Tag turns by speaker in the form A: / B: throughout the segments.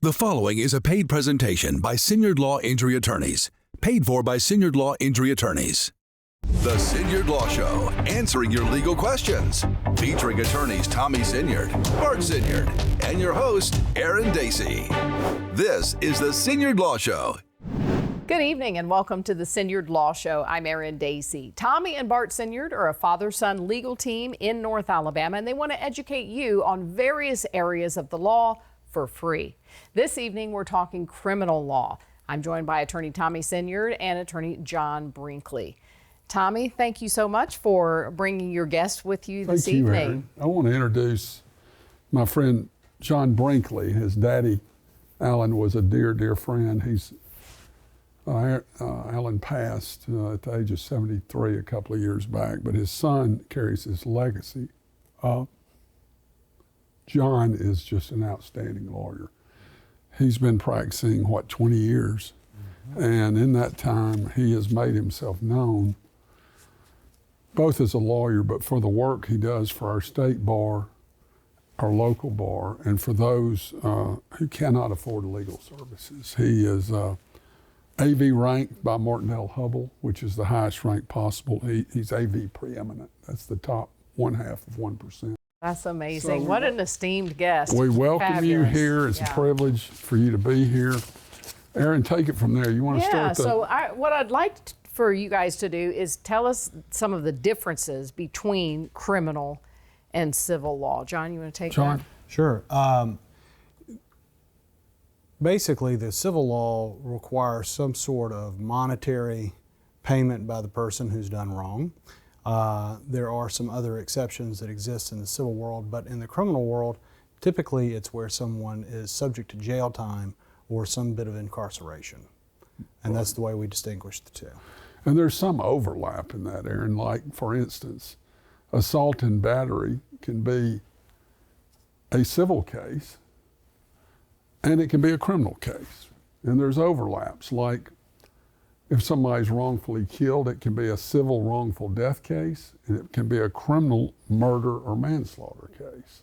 A: The following is a paid presentation by Siniard Law Injury Attorneys, paid for by Siniard Law Injury Attorneys. The Siniard Law Show, answering your legal questions, featuring attorneys Tommy Siniard, Bart Siniard, and your host, Aaron Dacey. This is the Siniard Law Show.
B: Good evening and welcome to the Siniard Law Show. I'm Aaron Dacey. Tommy and Bart Siniard are a father-son legal team in North Alabama, and they want to educate you on various areas of the law for free. This evening, we're talking criminal law. I'm joined by attorney Tommy Siniard and attorney John Brinkley. Tommy, thank you so much for bringing your guest with you this evening.
C: Thank you, Aaron. I want to introduce my friend John Brinkley. His daddy, Alan, was a dear, dear friend. Alan passed at the age of 73 a couple of years back, but his son carries his legacy. John is just an outstanding lawyer. He's been practicing, 20 years? And in that time, he has made himself known, both as a lawyer, but for the work he does for our state bar, our local bar, and for those who cannot afford legal services. He is AV ranked by Martindale-Hubbell, which is the highest rank possible. He's AV preeminent. That's the top 1/2 of 1%.
B: That's amazing. So, what an esteemed guest.
C: We welcome you here. It's a privilege for you to be here. Aaron, take it from there. You want to start?
B: What I'd like for you guys to do is tell us some of the differences between criminal and civil law. John, you want to take that?
D: Sure. Basically, the civil law requires some sort of monetary payment by the person who's done wrong. There are some other exceptions that exist in the civil world, but in the criminal world, typically it's where someone is subject to jail time or some bit of incarceration. And that's the way we distinguish the two.
C: And there's some overlap in that, Aaron. Like, for instance, assault and battery can be a civil case, and it can be a criminal case. And there's overlaps, like if somebody's wrongfully killed, it can be a civil wrongful death case, and it can be a criminal murder or manslaughter case.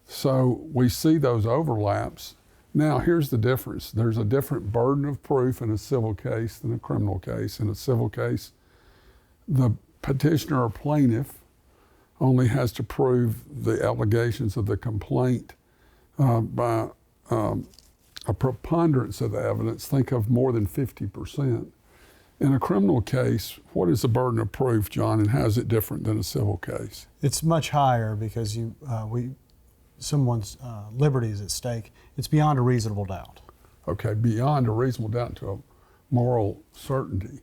C: So we see those overlaps. Now, here's the difference. There's a different burden of proof in a civil case than a criminal case. In a civil case, the petitioner or plaintiff only has to prove the allegations of the complaint by a preponderance of the evidence. Think of more than 50%. In a criminal case, what is the burden of proof, John, and how is it different than a civil case?
D: It's much higher because someone's liberty is at stake. It's beyond a reasonable doubt.
C: Okay, beyond a reasonable doubt to a moral certainty.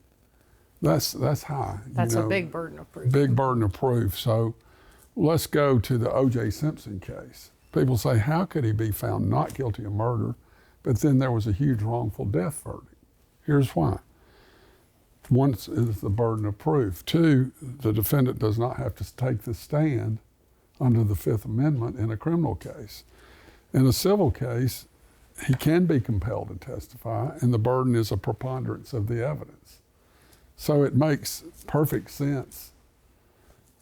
C: That's high.
B: That's a big burden of proof.
C: Big burden of proof. So let's go to the O.J. Simpson case. People say, how could he be found not guilty of murder, but then there was a huge wrongful death verdict? Here's why. One is the burden of proof. Two, the defendant does not have to take the stand under the Fifth Amendment in a criminal case. In a civil case, he can be compelled to testify, and the burden is a preponderance of the evidence. So it makes perfect sense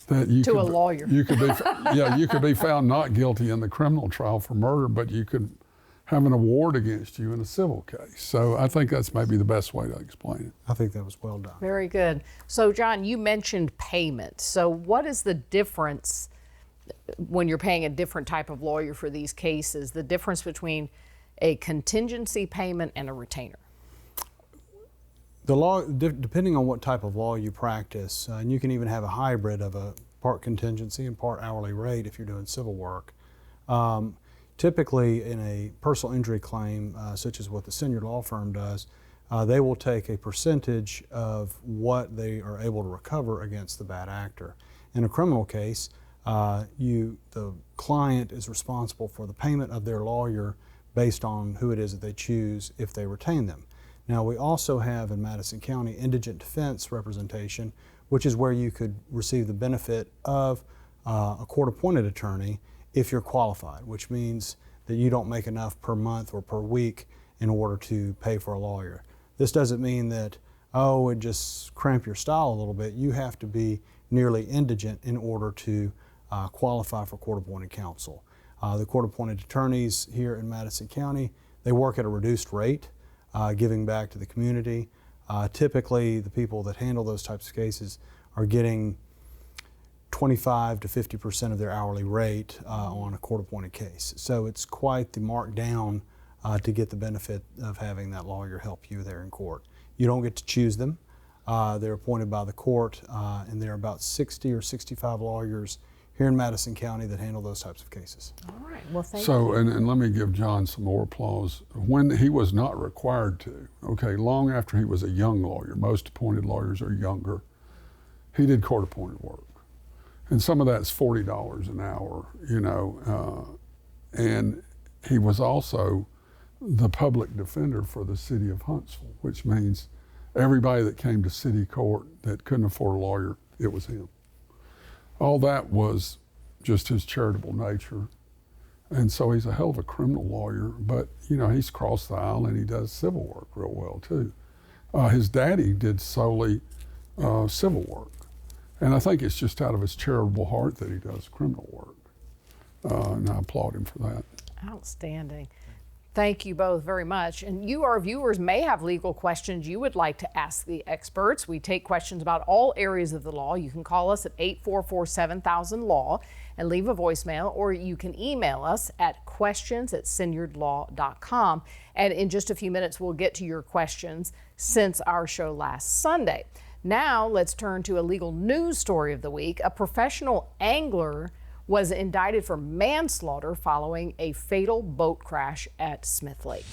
C: that you
B: to a lawyer.
C: You could be, you could be found not guilty in the criminal trial for murder, but you could have an award against you in a civil case. So I think that's maybe the best way to explain it.
D: I think that was well done.
B: Very good. So John, you mentioned payment. So what is the difference when you're paying a different type of lawyer for these cases, the difference between a contingency payment and a retainer?
D: The law, depending on what type of law you practice, and you can even have a hybrid of a part contingency and part hourly rate if you're doing civil work. Typically in a personal injury claim, such as what the Siniard law firm does, they will take a percentage of what they are able to recover against the bad actor. In a criminal case, the client is responsible for the payment of their lawyer based on who it is that they choose if they retain them. Now, we also have in Madison County indigent defense representation, which is where you could receive the benefit of a court-appointed attorney if you're qualified, which means that you don't make enough per month or per week in order to pay for a lawyer. This doesn't mean that, it just cramp your style a little bit. You have to be nearly indigent in order to qualify for court-appointed counsel. The court-appointed attorneys here in Madison County, They work at a reduced rate, giving back to the community. Typically, the people that handle those types of cases are getting 25 to 50% of their hourly rate on a court-appointed case. So it's quite the mark down to get the benefit of having that lawyer help you there in court. You don't get to choose them. They're appointed by the court, and there are about 60 or 65 lawyers here in Madison County that handle those types of cases.
B: All right, well, thank you.
C: So, and let me give John some more applause. When he was not required to, okay, long after he was a young lawyer, most appointed lawyers are younger, he did court-appointed work. And some of that's $40 an hour, you know, and he was also the public defender for the city of Huntsville, which means everybody that came to city court that couldn't afford a lawyer, it was him. All that was just his charitable nature. And so he's a hell of a criminal lawyer, but you know, he's crossed the aisle and he does civil work real well too. His daddy did solely civil work. And I think it's just out of his charitable heart that he does criminal work. And I applaud him for that.
B: Outstanding. Thank you both very much. And you, our viewers, may have legal questions you would like to ask the experts. We take questions about all areas of the law. You can call us at 844-7000-LAW and leave a voicemail, or you can email us at questions@siniardlaw.com. And in just a few minutes, we'll get to your questions since our show last Sunday. Now let's turn to a legal news story of the week. A professional angler was indicted for manslaughter following a fatal boat crash at Smith Lake.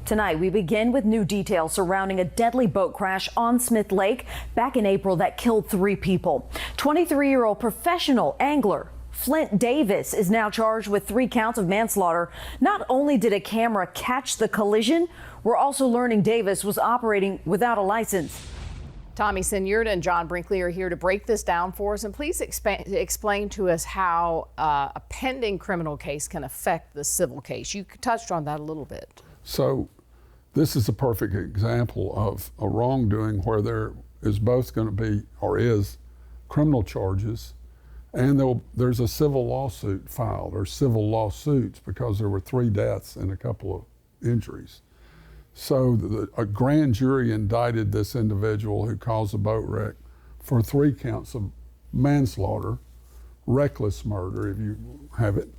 E: Tonight, we begin with new details surrounding a deadly boat crash on Smith Lake back in April that killed 3 people. 23-year-old professional angler Flint Davis is now charged with 3 counts of manslaughter. Not only did a camera catch the collision, we're also learning Davis was operating without a license.
B: Tommy Siniard and John Brinkley are here to break this down for us, and please explain to us how a pending criminal case can affect the civil case. You touched on that a little bit.
C: So this is a perfect example of a wrongdoing where there is both going to be, or is, criminal charges, and there's a civil lawsuit filed, or civil lawsuits, because there were 3 deaths and a couple of injuries. So a grand jury indicted this individual who caused a boat wreck for 3 counts of manslaughter, reckless murder, if you have it.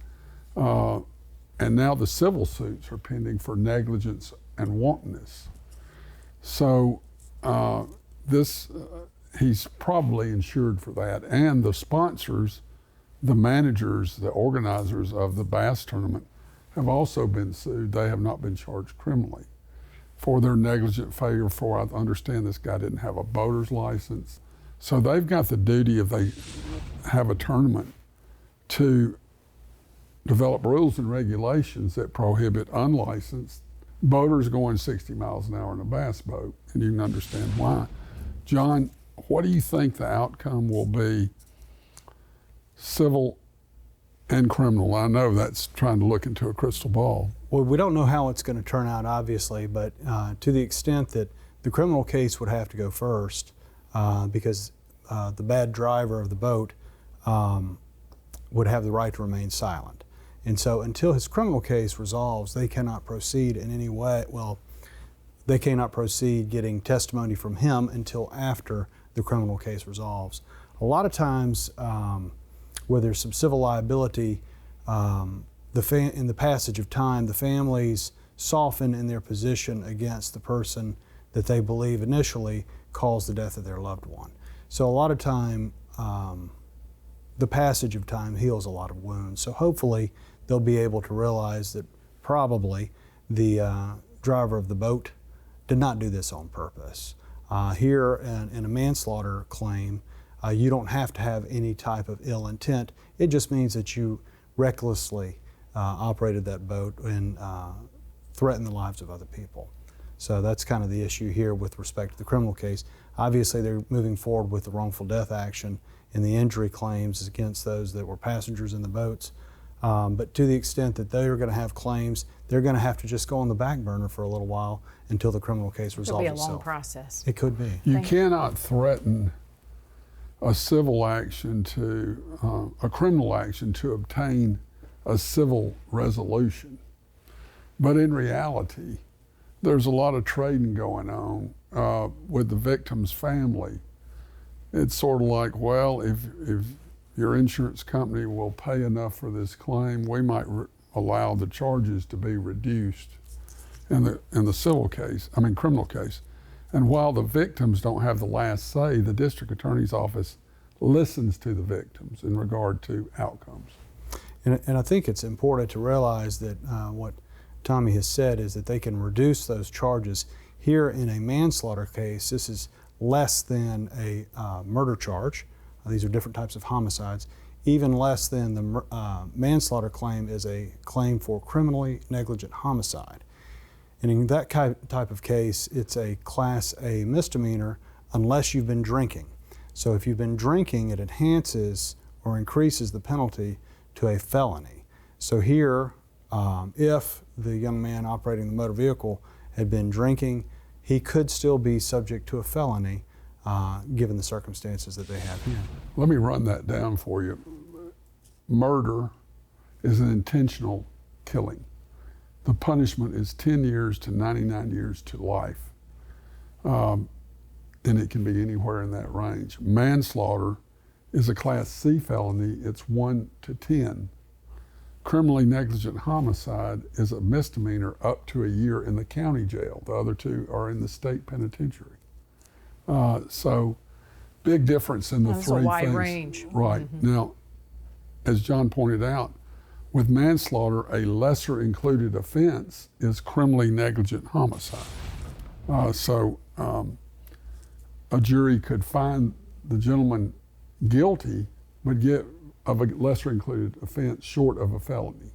C: And now the civil suits are pending for negligence and wantonness. So he's probably insured for that. And the sponsors, the managers, the organizers of the bass tournament have also been sued. They have not been charged criminally for their negligent failure. For, I understand this guy didn't have a boater's license. So they've got the duty, if they have a tournament, to develop rules and regulations that prohibit unlicensed boaters going 60 miles an hour in a bass boat, and you can understand why. John, what do you think the outcome will be, civil and criminal? I know that's trying to look into a crystal ball.
D: Well, we don't know how it's going to turn out, obviously, but to the extent that the criminal case would have to go first, because the bad driver of the boat would have the right to remain silent. And so until his criminal case resolves, they cannot proceed in any way. Well, they cannot proceed getting testimony from him until after the criminal case resolves. A lot of times, where there's some civil liability, in the passage of time, the families soften in their position against the person that they believe initially caused the death of their loved one. So a lot of time, the passage of time heals a lot of wounds. So hopefully they'll be able to realize that probably the driver of the boat did not do this on purpose. Here in a manslaughter claim, you don't have to have any type of ill intent. It just means that you recklessly operated that boat and threatened the lives of other people. So that's kind of the issue here with respect to the criminal case. Obviously, they're moving forward with the wrongful death action and the injury claims against those that were passengers in the boats. But to the extent that they are going to have claims, they're going to have to just go on the back burner for a little while until the criminal case resolves itself.
B: It'll be a long process.
D: It could be.
C: You cannot threaten a civil action to, a criminal action to obtain a civil resolution. But in reality, there's a lot of trading going on with the victim's family. It's sort of like, well, if your insurance company will pay enough for this claim, we might allow the charges to be reduced in the criminal case. And while the victims don't have the last say, the district attorney's office listens to the victims in regard to outcomes.
D: And I think it's important to realize that what Tommy has said is that they can reduce those charges. Here in a manslaughter case, this is less than a murder charge. These are different types of homicides. Even less than the manslaughter claim is a claim for criminally negligent homicide. And in that type of case, it's a Class A misdemeanor unless you've been drinking. So if you've been drinking, it enhances or increases the penalty to a felony. So here, if the young man operating the motor vehicle had been drinking, he could still be subject to a felony given the circumstances that they have here.
C: Let me run that down for you. Murder is an intentional killing. The punishment is 10 years to 99 years to life. And it can be anywhere in that range. Manslaughter is a Class C felony, it's 1 to 10. Criminally negligent homicide is a misdemeanor up to a year in the county jail. The other two are in the state penitentiary. So big difference in the
B: That's
C: three
B: a wide
C: things.
B: range.
C: Right. Now, as John pointed out, with manslaughter, a lesser included offense is criminally negligent homicide. So a jury could find the gentleman guilty, but get of a lesser included offense short of a felony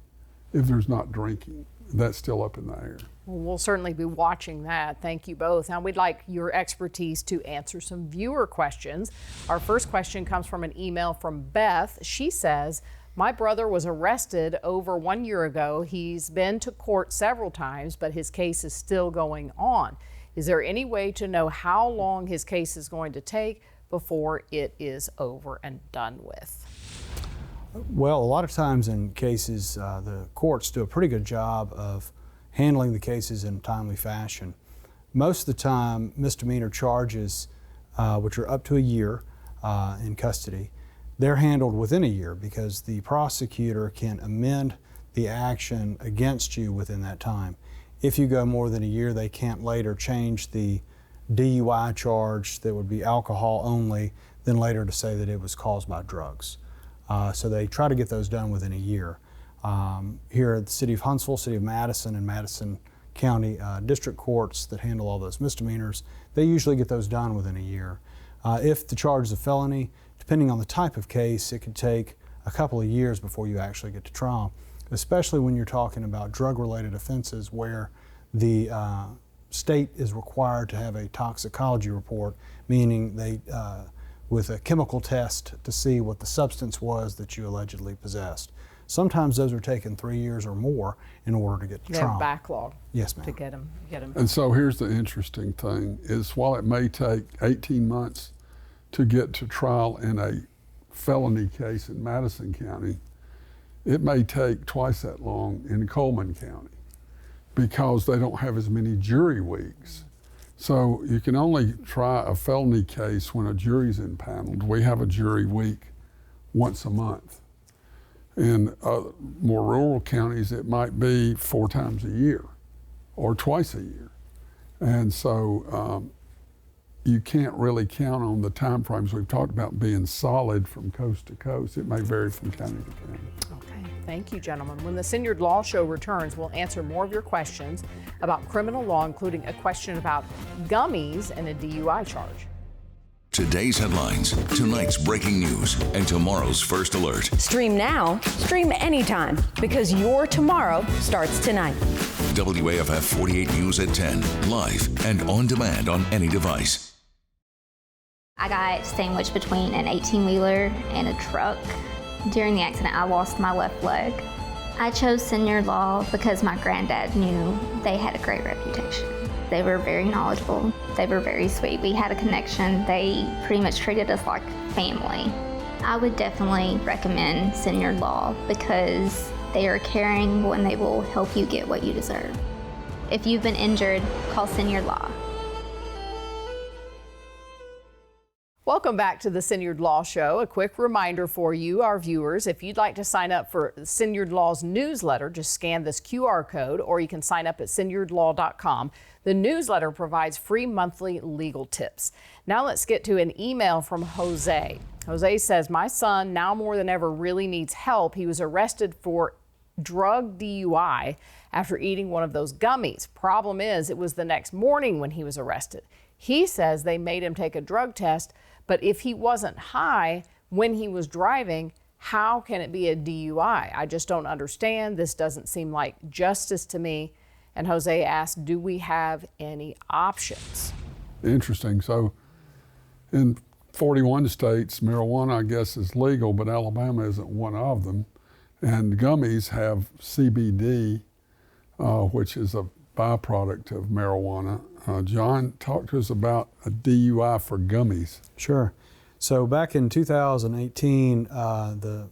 C: if there's not drinking. That's still up in the air.
B: Well, we'll certainly be watching that. Thank you both. Now, we'd like your expertise to answer some viewer questions. Our first question comes from an email from Beth. She says, my brother was arrested over 1 year ago. He's been to court several times, but his case is still going on. Is there any way to know how long his case is going to take before it is over and done with?
D: Well, a lot of times in cases, the courts do a pretty good job of handling the cases in a timely fashion. Most of the time, misdemeanor charges, which are up to a year in custody, they're handled within a year because the prosecutor can amend the action against you within that time. If you go more than a year, they can't later change the DUI charge that would be alcohol only, then later to say that it was caused by drugs. So they try to get those done within a year. Here at the City of Huntsville, City of Madison, and Madison County district courts that handle all those misdemeanors, they usually get those done within a year. If the charge is a felony, depending on the type of case, it could take a couple of years before you actually get to trial, especially when you're talking about drug-related offenses where the state is required to have a toxicology report, meaning they with a chemical test to see what the substance was that you allegedly possessed. Sometimes those are taking 3 years or more in order to get to trial.
B: Backlog.
D: Yes, ma'am.
B: To get them.
C: And so here's the interesting thing is while it may take 18 months to get to trial in a felony case in Madison County, it may take twice that long in Coleman County because they don't have as many jury weeks. So you can only try a felony case when a jury's impaneled. We have a jury week once a month. In more rural counties, it might be 4 times a year or twice a year. And so you can't really count on the time frames we've talked about being solid from coast to coast. It may vary from county to county.
B: Okay, thank you, gentlemen. When the Siniard Law Show returns, we'll answer more of your questions about criminal law, including a question about gummies and a DUI charge.
A: Today's headlines, tonight's breaking news, and tomorrow's first alert.
E: Stream now, stream anytime, because your tomorrow starts tonight.
A: WAFF 48 News at 10, live and on demand on any device.
F: I got sandwiched between an 18-wheeler and a truck. During the accident, I lost my left leg. I chose Siniard Law because my granddad knew they had a great reputation. They were very knowledgeable. They were very sweet. We had a connection. They pretty much treated us like family. I would definitely recommend Siniard Law because They are caring and they will help you get what you deserve. If you've been injured, call Siniard Law.
B: Welcome back to the Siniard Law Show. A quick reminder for you, our viewers, if you'd like to sign up for Siniard Law's newsletter, just scan this QR code, or you can sign up at siniardlaw.com. The newsletter provides free monthly legal tips. Now let's get to an email from Jose. Jose says, my son now more than ever really needs help. He was arrested for drug DUI after eating one of those gummies. Problem is, it was the next morning when he was arrested. He says they made him take a drug test, but if he wasn't high when he was driving, how can it be a DUI? I just don't understand. This doesn't seem like justice to me. And Jose asked, do we have any options?
C: Interesting. So in 41 states, marijuana, I guess, is legal, but Alabama isn't one of them. And gummies have CBD, which is a byproduct of marijuana. John, talk to us about a DUI for gummies.
D: Sure. So back in 2018, the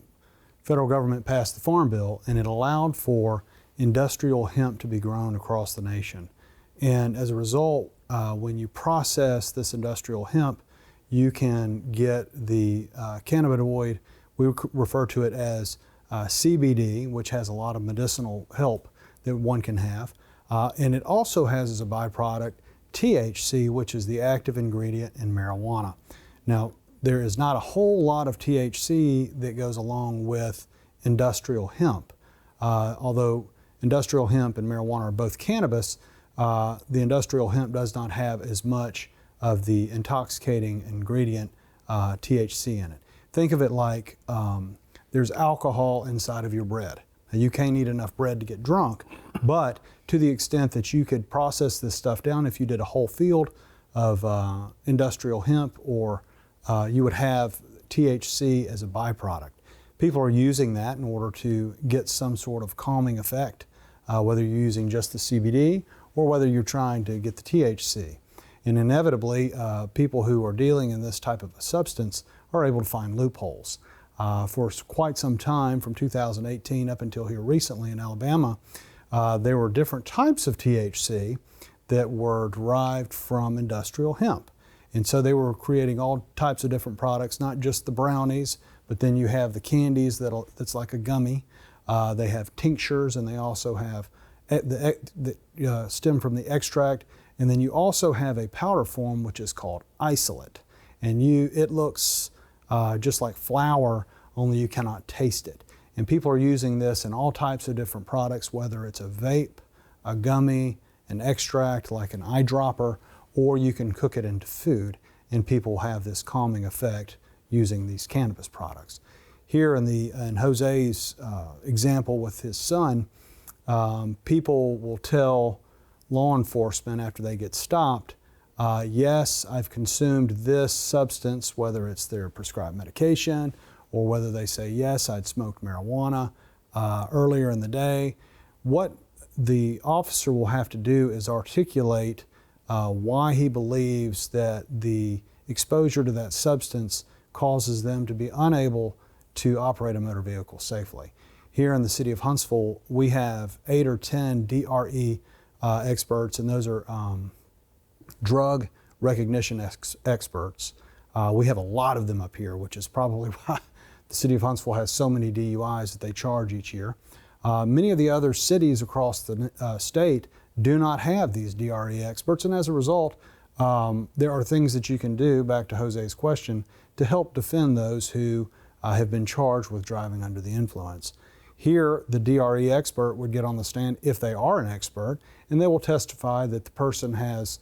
D: federal government passed the Farm Bill, and it allowed for industrial hemp to be grown across the nation. And as a result, when you process this industrial hemp, you can get the cannabinoid, we refer to it as CBD, which has a lot of medicinal help that one can have. And it also has as a byproduct THC, which is the active ingredient in marijuana. Now, there is not a whole lot of THC that goes along with industrial hemp. Although industrial hemp and marijuana are both cannabis, the industrial hemp does not have as much of the intoxicating ingredient THC in it. Think of it like there's alcohol inside of your bread. Now, you can't eat enough bread to get drunk, but to the extent that you could process this stuff down, if you did a whole field of industrial hemp, or you would have THC as a byproduct. People are using that in order to get some sort of calming effect, whether you're using just the CBD or whether you're trying to get the THC. And inevitably, people who are dealing in this type of a substance are able to find loopholes. For quite some time, from 2018 up until here recently in Alabama, there were different types of THC that were derived from industrial hemp. And so they were creating all types of different products, not just the brownies, but then you have the candies that's like a gummy. They have tinctures, and they also have that stem from the extract. And then you also have a powder form, which is called isolate. And it looks just like flour, only you cannot taste it. And people are using this in all types of different products, whether it's a vape, a gummy, an extract like an eyedropper, or you can cook it into food, and people have this calming effect using these cannabis products. Here in Jose's example with his son, people will tell law enforcement after they get stopped, yes, I've consumed this substance, whether it's their prescribed medication or whether they say, yes, I'd smoked marijuana earlier in the day. What the officer will have to do is articulate why he believes that the exposure to that substance causes them to be unable to operate a motor vehicle safely. Here in the city of Huntsville, we have 8 or 10 DRE experts, and those are drug recognition experts. We have a lot of them up here, which is probably why the city of Huntsville has so many DUIs that they charge each year. Many of the other cities across the state do not have these DRE experts, and as a result, there are things that you can do, back to Jose's question, to help defend those who have been charged with driving under the influence. Here, the DRE expert would get on the stand, if they are an expert, and they will testify that the person has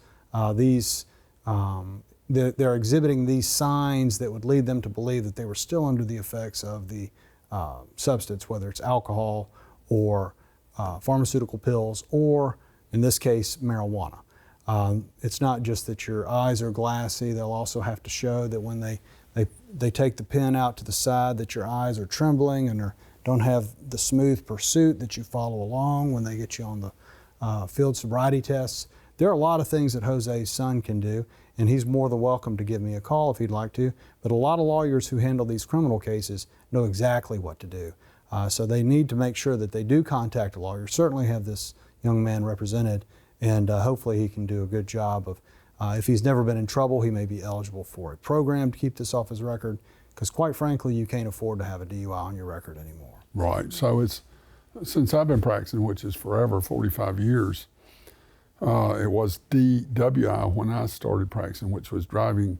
D: they're exhibiting these signs that would lead them to believe that they were still under the effects of the substance, whether it's alcohol or pharmaceutical pills, or in this case, marijuana. It's not just that your eyes are glassy, they'll also have to show that when they take the pen out to the side that your eyes are trembling and don't have the smooth pursuit that you follow along when they get you on the field sobriety tests. There are a lot of things that Jose's son can do, and he's more than welcome to give me a call if he'd like to, but a lot of lawyers who handle these criminal cases know exactly what to do. So they need to make sure that they do contact a lawyer. Certainly have this young man represented, and hopefully he can do a good job of, if he's never been in trouble, he may be eligible for a program to keep this off his record, because quite frankly, you can't afford to have a DUI on your record anymore.
C: Right. So it's, since I've been practicing, which is forever, 45 years, it was DWI when I started practicing, which was driving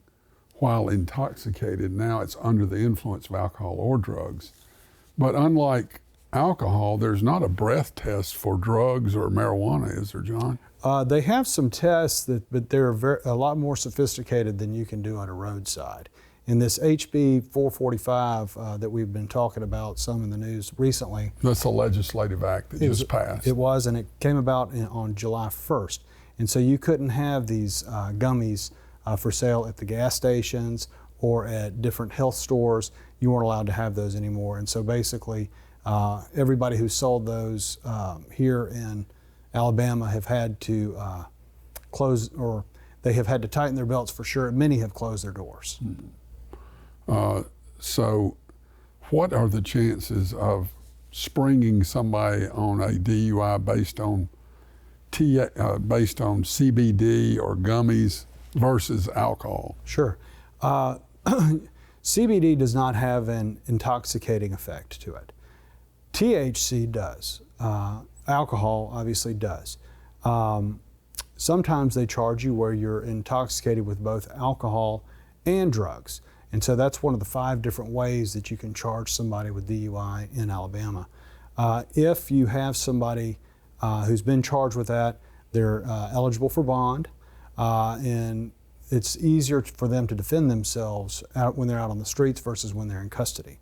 C: while intoxicated. Now it's under the influence of alcohol or drugs. But unlike alcohol, there's not a breath test for drugs or marijuana, is there, John?
D: They have some tests, but they're a lot more sophisticated than you can do on a roadside. In this HB 445 that we've been talking about some in the news recently.
C: That's a legislative act that just passed.
D: It was, and it came about on July 1st. And so you couldn't have these gummies for sale at the gas stations or at different health stores. You weren't allowed to have those anymore. And so basically, everybody who sold those here in Alabama have had to close, or they have had to tighten their belts for sure. Many have closed their doors.
C: So what are the chances of springing somebody on a DUI based on CBD or gummies versus alcohol?
D: Sure. CBD does not have an intoxicating effect to it. THC does. Alcohol obviously does. Sometimes they charge you where you're intoxicated with both alcohol and drugs. And so that's one of the 5 different ways that you can charge somebody with DUI in Alabama. If you have somebody who's been charged with that, they're eligible for bond, and it's easier for them to defend themselves when they're out on the streets versus when they're in custody.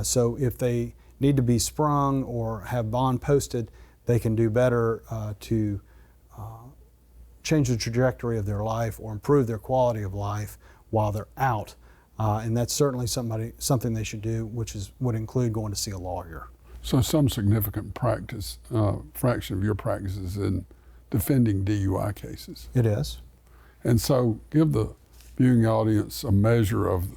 D: So if they need to be sprung or have bond posted, they can do better to change the trajectory of their life or improve their quality of life while they're out. And that's certainly something they should do, which would include going to see a lawyer.
C: So some significant fraction of your practice is in defending DUI cases.
D: It is.
C: And so give the viewing audience a measure of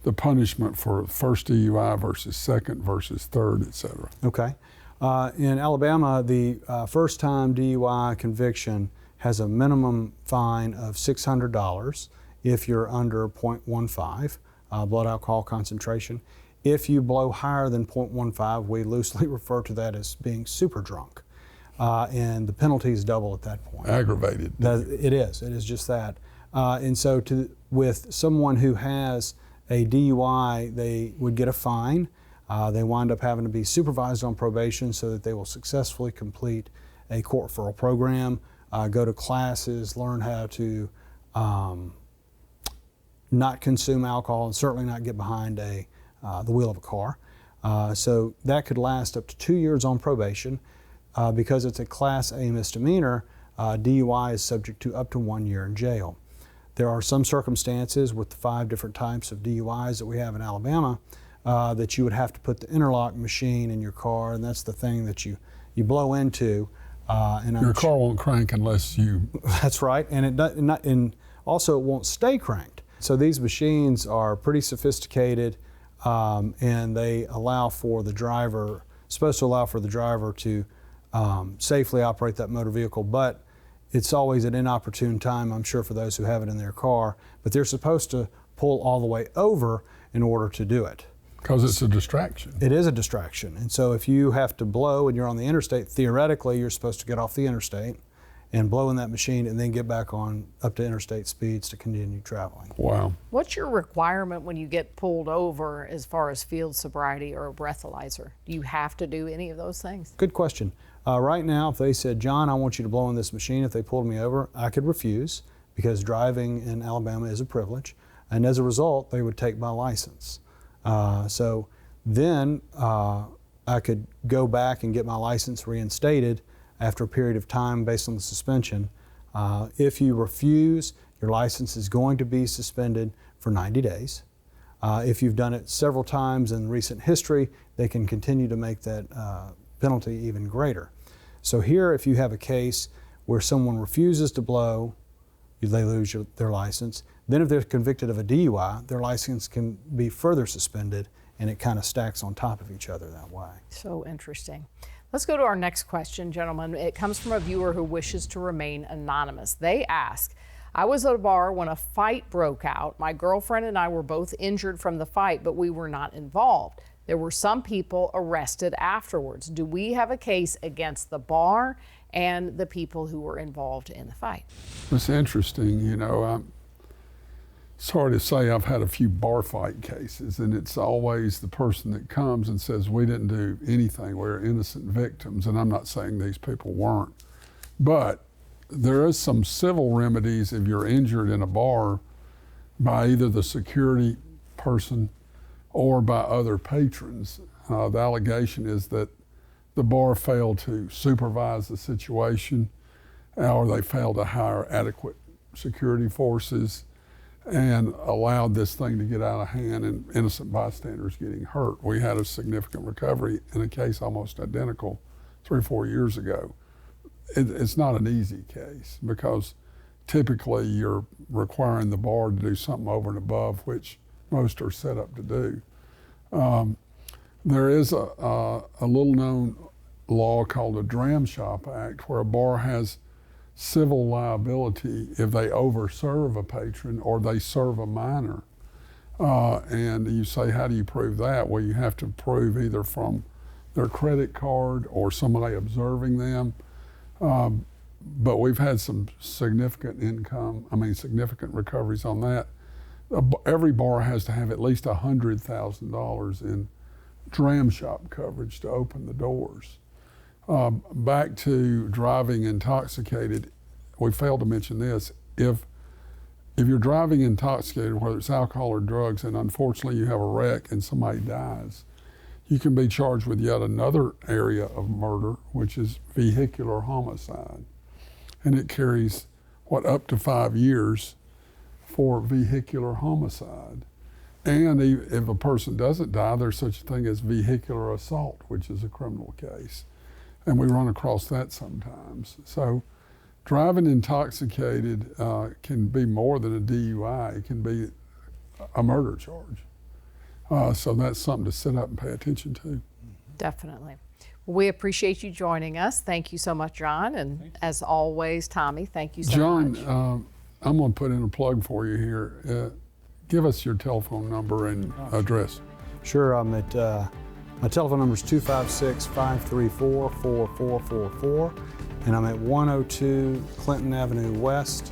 C: the punishment for first DUI versus second versus third, et cetera.
D: Okay. In Alabama, the first time DUI conviction has a minimum fine of $600 if you're under 0.15 blood alcohol concentration. If you blow higher than 0.15, we loosely refer to that as being super drunk. And the penalty is double at that point.
C: Aggravated.
D: It is just that. And so with someone who has a DUI, they would get a fine. They wind up having to be supervised on probation so that they will successfully complete a court referral program, go to classes, learn how to not consume alcohol, and certainly not get behind the wheel of a car. So that could last up to 2 years on probation. Because it's a Class A misdemeanor, DUI is subject to up to 1 year in jail. There are some circumstances with the 5 different types of DUIs that we have in Alabama that you would have to put the interlock machine in your car, and that's the thing that you blow into.
C: Your car won't crank unless you...
D: That's right, and also it won't stay cranked. So these machines are pretty sophisticated, and they allow for the driver, supposed to allow for the driver to safely operate that motor vehicle, but it's always an inopportune time, I'm sure, for those who have it in their car, but they're supposed to pull all the way over in order to do it.
C: Because it's a distraction.
D: It is a distraction. And so if you have to blow and you're on the interstate, theoretically you're supposed to get off the interstate and blow in that machine and then get back on up to interstate speeds to continue traveling.
C: Wow.
B: What's your requirement when you get pulled over as far as field sobriety or a breathalyzer? Do you have to do any of those things?
D: Good question. Right now, if they said, John, I want you to blow in this machine, if they pulled me over, I could refuse because driving in Alabama is a privilege. And as a result, they would take my license. So then I could go back and get my license reinstated after a period of time based on the suspension. If you refuse, your license is going to be suspended for 90 days. If you've done it several times in recent history, they can continue to make that penalty even greater. So here, if you have a case where someone refuses to blow, they lose their license. Then if they're convicted of a DUI, their license can be further suspended and it kind of stacks on top of each other that way.
B: So interesting. Let's go to our next question, gentlemen. It comes from a viewer who wishes to remain anonymous. They ask, I was at a bar when a fight broke out. My girlfriend and I were both injured from the fight, but we were not involved. There were some people arrested afterwards. Do we have a case against the bar and the people who were involved in the fight?
C: It's interesting, you know, sorry to say I've had a few bar fight cases, and it's always the person that comes and says, we didn't do anything, we're innocent victims, and I'm not saying these people weren't. But there is some civil remedies if you're injured in a bar by either the security person or by other patrons. The allegation is that the bar failed to supervise the situation, or they failed to hire adequate security forces, and allowed this thing to get out of hand and innocent bystanders getting hurt. We had a significant recovery in a case almost identical 3 or 4 years ago. It's not an easy case because typically you're requiring the bar to do something over and above, which most are set up to do. There is a little known law called the Dram Shop Act, where a bar has civil liability if they overserve a patron or they serve a minor. And you say, how do you prove that? Well, you have to prove either from their credit card or somebody observing them. But we've had some significant recoveries on that. Every bar has to have at least $100,000 in dram shop coverage to open the doors. Back to driving intoxicated, we failed to mention this. If you're driving intoxicated, whether it's alcohol or drugs, and unfortunately you have a wreck and somebody dies, you can be charged with yet another area of murder, which is vehicular homicide. And it carries, up to 5 years for vehicular homicide. And if a person doesn't die, there's such a thing as vehicular assault, which is a criminal case. And we run across that sometimes. So driving intoxicated can be more than a DUI. It can be a murder charge. So that's something to sit up and pay attention to.
B: Definitely. We appreciate you joining us. Thank you so much, John. And as always, Tommy, thank you so much.
C: John, I'm going to put in a plug for you here. Give us your telephone number and address.
D: Sure, I'm at, my telephone number is 256-534-4444, and I'm at 102 Clinton Avenue West,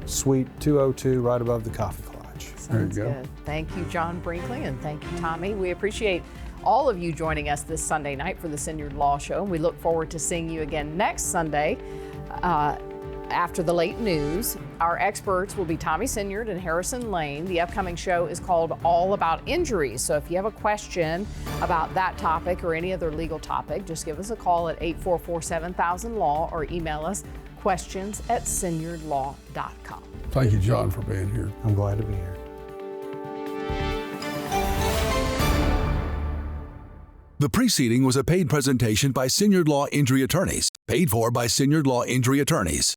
D: Suite 202, right above the Coffee Lodge.
B: Sounds good. Thank you, John Brinkley, and thank you, Tommy. We appreciate all of you joining us this Sunday night for the Siniard Law Show. We look forward to seeing you again next Sunday after the late news. Our experts will be Tommy Siniard and Harrison Lane. The upcoming show is called All About Injuries. So if you have a question about that topic or any other legal topic, just give us a call at 844-7000-LAW or email us questions@siniardlaw.com.
C: Thank you, John, for being here.
D: I'm glad to be here.
A: The preceding was a paid presentation by Siniard Law Injury Attorneys, paid for by Siniard Law Injury Attorneys.